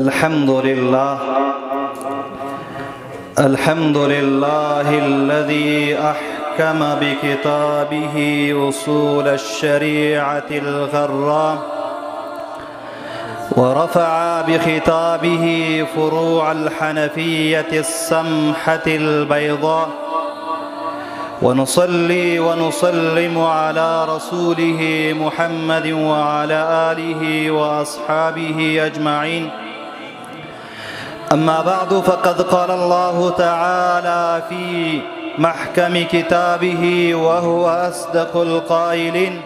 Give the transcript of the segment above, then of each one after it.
الحمد لله الذي أحكم بكتابه أصول الشريعة الغراء ورفع بخطابه فروع الحنفية السمحة البيضاء، ونصلي ونسلم على رسوله محمد وعلى آله وأصحابه أجمعين. أما بعد، فقد قال الله تعالى في محكم كتابه وهو أصدق القائلين: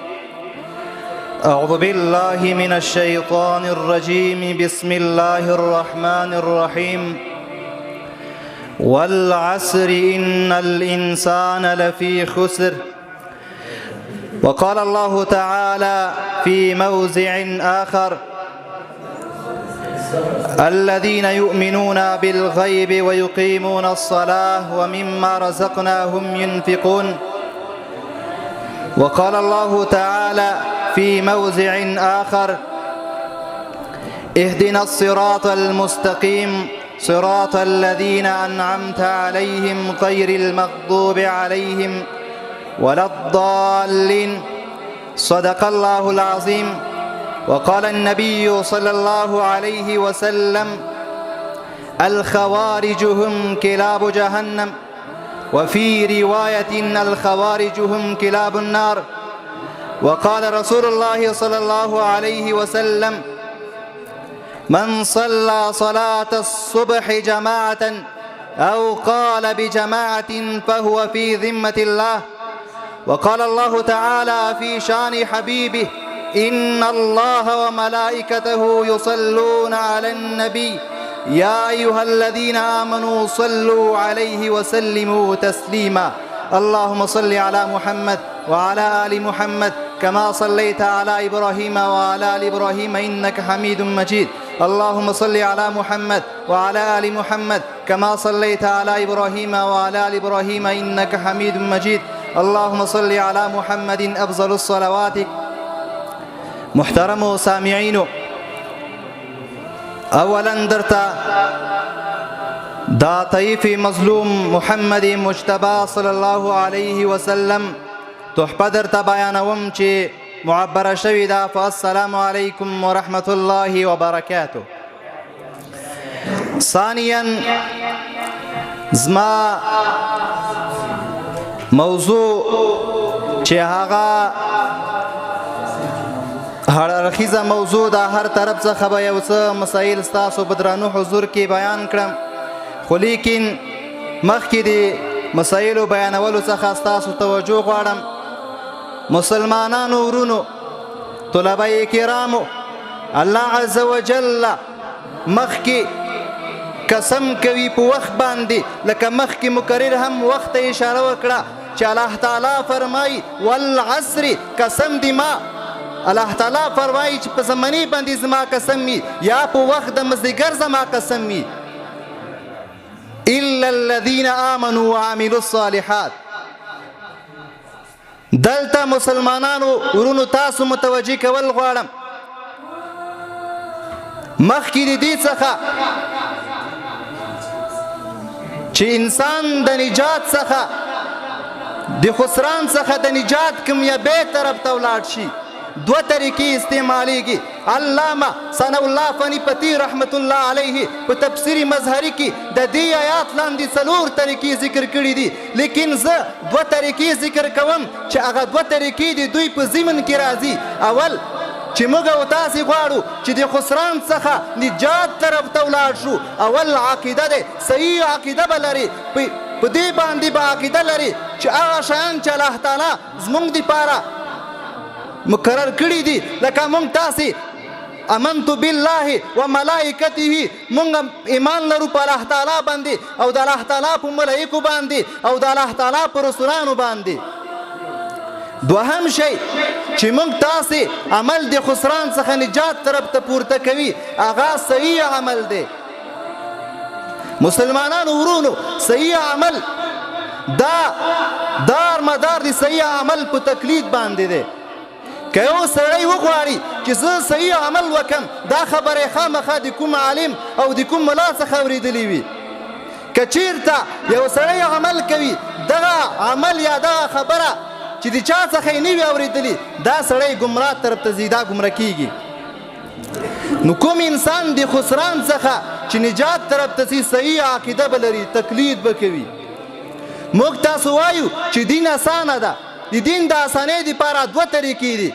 أعوذ بالله من الشيطان الرجيم، بسم الله الرحمن الرحيم. والعصر إن الإنسان لفي خسر. وقال الله تعالى في موضع آخر: الذين يؤمنون بالغيب ويقيمون الصلاة ومما رزقناهم ينفقون. وقال الله تعالى في موضع آخر: اهدنا الصراط المستقيم صراط الذين أنعمت عليهم غير المغضوب عليهم ولا الضالين. صدق الله العظيم. وقال النبي صلى الله عليه وسلم: الخوارج هم كلاب جهنم، وفي رواية: الخوارج هم كلاب النار. وقال رسول الله صلى الله عليه وسلم: من صلى صلاة الصبح جماعة أو قال بجماعة فهو في ذمة الله. وقال الله تعالى في شان حبيبه: إن الله وملائكته يصلون على النبي يا أيها الذين آمنوا صلوا عليه وسلموا تسليما. اللهم صل على محمد وعلى آل محمد كما صليت على إبراهيم وعلى آل إبراهيم إنك حميد مجيد. اللهم صل على محمد وعلى آل محمد كما صليت على إبراهيم وعلى آل إبراهيم إنك حميد مجيد. اللهم صل على محمد أفضل الصلوات. محترم سامعين، اولا درتا دا طیف مظلوم محمد مجتبی صلی الله علیه وسلم تحفه درتا بیانوم چې معبره شوی ده. فالسلام علیکم ورحمة الله وبرکاته. ثانیا، زما موضوع چې هغه هر اړخیزه موضوع ده، هر طرف څخه به یو څه مسایل ستاسو په درانه حضور کې بیان کړم، خو لیکن مخکې د مسایلو بیانولو څخه ستاسو توجه غواړم. مسلمانانو ورونو، طلبه کرامو، الله عز وجل مخکې قسم کوي په وخت باندې، لکه مخکې مکرر هم وخت اشاره وکړه چې الله تعالی فرمایي: والعصر، قسم دی ما. الله تعالی فرمایي چې په زماني باندې زما قسم وي، یا په وخت د مازدیګر زما قسم وي. الا الذين آمنوا وعملوا الصالحات. دلته مسلمانانو ورونو تاسو متوجه کول غواړم، مخکې د دې څخه چې انسان د نجات څخه، د خسران څخه د نجات کامیابۍ طرف ته ولاړ شي، دو طریقې استعمالیږي. علامه ثناء الله فنی پتی رحمت الله علیه په تفسیر مظهری کې د دې آیات لاندې 4 طریقې ذکر کړي دي، لیکن زه 2 طریقې ذکر کوم چې هغه 2 طریقې د دوی په ضمن کې راځي. اول، چې موږ او تاسې غواړو چې د خسران څخه نجات طرف ته ولاړ شو، اول عقیده ده، صحیح عقیده به لري، په دې باندې به عقیده لري چې هغه شیان چې الله تعالی زموږ دپاره مقرر کړي دي، لکه مونږ تاسې امنت بالله و ملائکته، مونږ ایمان لرو په الله تعالی باندې او د الله تعالی په ملائکو باندې او د الله تعالی په رسولانو باندې. دوهم شی چې مونږ تاسې عمل د خسران څخه نجات طرف ته پورته کوي، هغه صحیح عمل دی. مسلمانانو ورونو، صحیح عمل دا دار مدار دی صحیح عمل په تقلید باندې دی، که یو سړی وغواړي چې زه صحیح عمل وکم دا خبره خامخا د کوم عالم او د کوم ملا څخه اورېدلې وي. که چیرته یو سړی عمل کوي دغه عمل یا دغه خبره چې د چا څخه یې نه وي اورېدلې دا سړی ګمراه طرف ته ځي، دا ګمراه کیږي. نو کوم انسان د خسران څخه چې نجات طرف ته ځي صحیح عقیده به لري، تقلید به کوي. موږ تاسو وایو چې دین اسانه ده. د دین د اسانۍ دپاره دوه طریقې دي،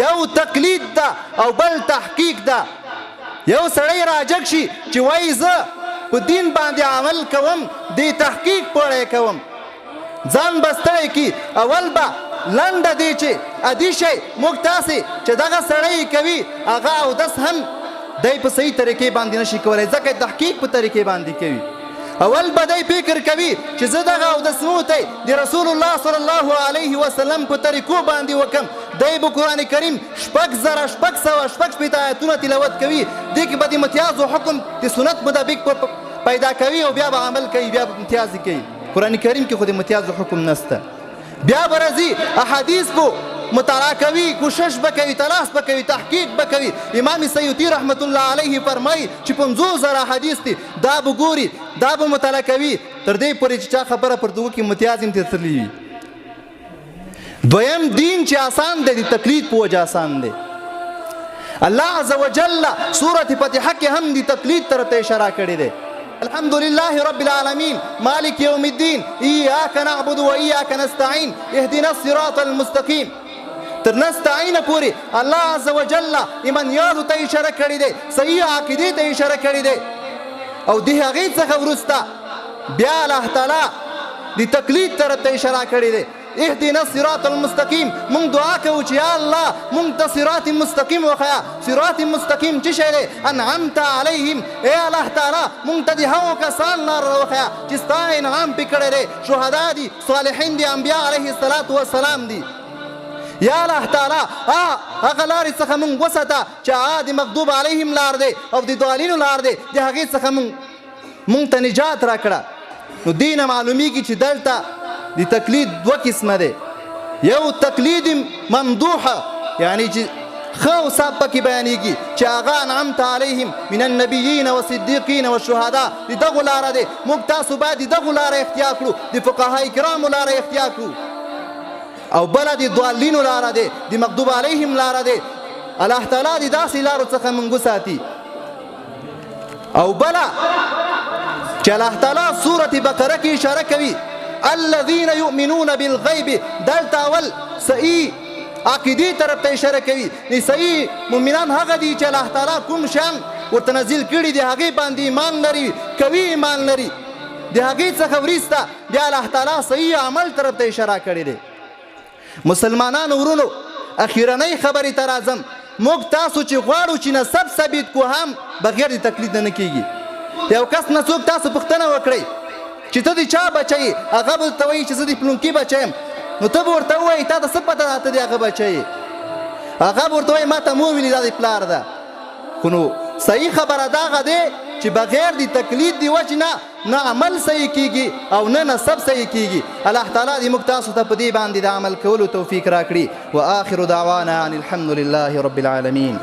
یو تقلید ده او بل تحقیق ده. یو سړی راجګ شي چې وایي زه په دین باندې عمل کوم، د تحقیق پړی کوم، ځان به ستړی کي. اول به لنډه دی چې ادي شی موږ تاسې چې دغه سړی کوي هغه اودس هم دی په صحیح طریقې باندې نشي کولی، ځکه تحقیق په طریقې باندې کوي. اول به دی فکر کوي چې زه دغه اودس موتی د رسول الله صلی الله علیه وسلم په طریقو باندې وکم. دی به قرآن کریم 6,600 آیتونه تلاوت کوي، دې کې به د امتیازو حکم د سنت مطابق پیدا کوي او بیا به عمل کوي، بیا به امتیاز کوي. قرآن کریم کې خو د امتیازو حکم نسته. بیا به راځي احادیث به مطالعه کوي، کوشش به کوي، تلاش به کوي، تحقیق به کوي. امام سیوطي رحمت الله علیه فرمایي چې 50,000 احادیث دي، دا به ګوري، دا به مطالعه کوي تر دې پورې چې چا خبره پر دغو کې امتیاز هم ترلي وي. دویم دین چې آسان دی د تقلید په وجه آسان دی. الله عز وجل سورة فتحه کې هم د تقلید طرف ته اشاره کړې ده. الحمد لله رب العالمين مالك يوم الدين إياك نعبد وإياك نستعين اهدنا الصراط المستقيم. تر نستعين پورې الله عز وجل ایمانیانو ته اشاره کړې ده، صحیح عقیدې ته اشاره کړې ده. او د هغې څخه وروسته بیا الله تعالی د تقلید طرف ته اشاره کړې ده. اهدنا الصراط المستقيم. مونږ دعا کوو چې یا الله مونږ ته صراط مستقیم وښیه. صراط مستقیم څه شی دی؟ انعمت علیهم. ای الله تعالی مونږ ته د هغو کسان لار راوښیه چې ستا انعام پې کړی دی، شهدا دي، صالحین دي، انبیا علیه الصلاة والسلام دي. یا الله تعالی هغه لارې څخه مونږ وساته چې هغه د مغضوب علیهم لار دی او د ضالینو لار دی، د هغې څخه مونږ ته نجات راکړه. نو دې نه معلومیږي چې دلته د تقلید دوه قسمه دی. یو تقلید ممدوحه، یعنی چې ښه اوصاف پکې بیانېږي چې هغه انعمت علیهم من النبیین والصدیقین والشهدا، د دغو لاره دی. موږ تاسو باید د دغو لاره اختیار کړو، د فقهای کرامو لاره اختیار کړو. او بله د ضالینو لاره دی، د مغضوب علیهم لاره دی. الله تعالی د داسې لارو څخه موږ وساتي. او بله چې الله تعالی سورة بقره کې اشاره کوي الذين يؤمنون بالغيب، دلته اول صحیح عقیدې طرف ته اشاره کوي. صحیح مؤمنان هغه دي چې الله تعالی کوم شیان ورته نازل کړي دي هغې باندې ایمان لري، قوي ایمان لري. د هغې څخه وروسته بیا الله تعالی صحیح عمل طرف ته اشاره کړې دی. مسلمانانو ورونو اخیرنۍ خبرې ته راځم. موږ تاسو چې غواړو چې نسب ثابت کو هم بغیر د تقلید نه کېږي. یو کس نه څوک تاسو پوښتنه وکړئ چې ته د چا بچی یې، هغه به ورته وایي چې زه د پلونکي بچی یم. نو ته به ورته ووایي تا ته څه پته ده ته د هغه بچی یې. هغه به ورته وایي ما ته مو ویلي دا د پلار ده. خو نو صحیح خبره دغه دی چې بغیر د تقلید د وجې نه عمل صحیح کېږي او نه نسب صحیح کېږي. الله تعالی دې موږ تاسو ته په دې باندې د عمل کولو توفیق راکړي. وآخر دعوانا ان الحمد لله رب العالمین.